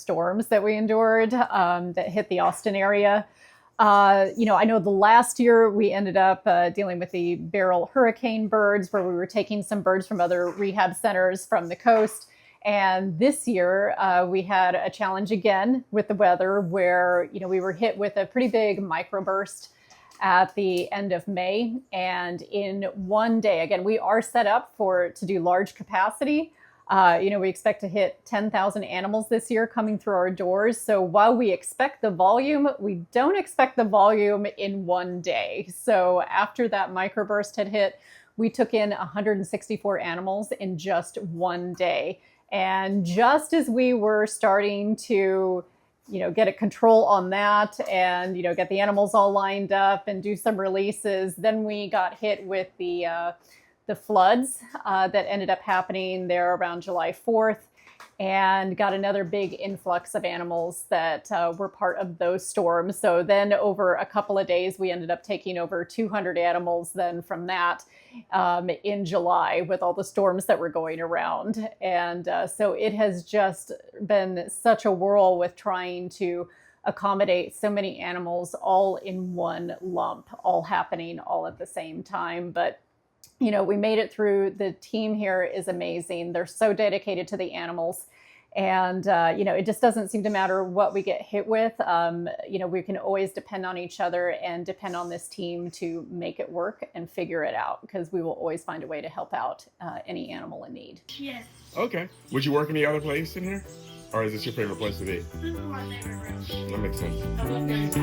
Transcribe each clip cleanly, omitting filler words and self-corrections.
storms that we endured that hit the Austin area. I know the last year we ended up dealing with the barrel hurricane birds, where we were taking some birds from other rehab centers from the coast. And this year we had a challenge again with the weather, where we were hit with a pretty big microburst at the end of May. And in one day, again, we are set up to do large capacity. We expect to hit 10,000 animals this year coming through our doors. So while we expect the volume, we don't expect the volume in one day. So after that microburst had hit, we took in 164 animals in just one day. And just as we were starting to, get a control on that and, get the animals all lined up and do some releases, then we got hit with the floods that ended up happening there around July 4th, and got another big influx of animals that were part of those storms. So then over a couple of days, we ended up taking over 200 animals then from that in July, with all the storms that were going around. And so it has just been such a whirl with trying to accommodate so many animals all in one lump, all happening all at the same time. But we made it through. The team here is amazing. They're so dedicated to the animals. And, it just doesn't seem to matter what we get hit with. We can always depend on each other and depend on this team to make it work and figure it out, because we will always find a way to help out any animal in need. Yes. Okay. Would you work any other place in here? Or is this your favorite place to be? This is my favorite room. That makes sense. I love this.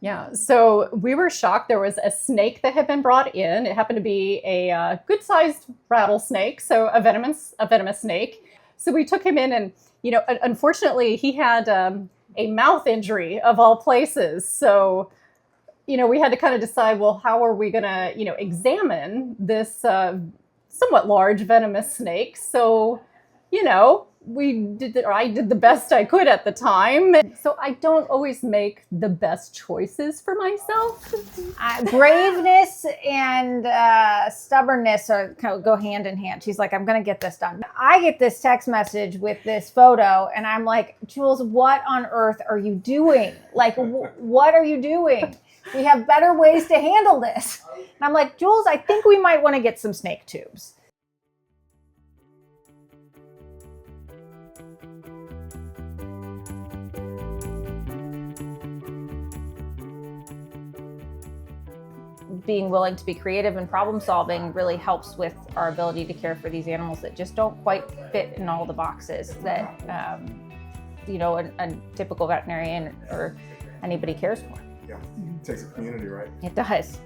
Yeah, so we were shocked. There was a snake that had been brought in. It happened to be a good-sized rattlesnake, so a venomous snake. So we took him in, and unfortunately, he had a mouth injury of all places. So we had to kind of decide, well, how are we going to examine this somewhat large venomous snake? So I did the best I could at the time. So I don't always make the best choices for myself. Braveness and stubbornness go hand in hand. She's like, I'm going to get this done. I get this text message with this photo, and I'm like, Jules, what on earth are you doing? Like, what are you doing? We have better ways to handle this. And I'm like, Jules, I think we might want to get some snake tubes. Being willing to be creative and problem solving really helps with our ability to care for these animals that just don't quite fit in all the boxes that a typical veterinarian or anybody cares for. Yeah, it takes a community, right? It does.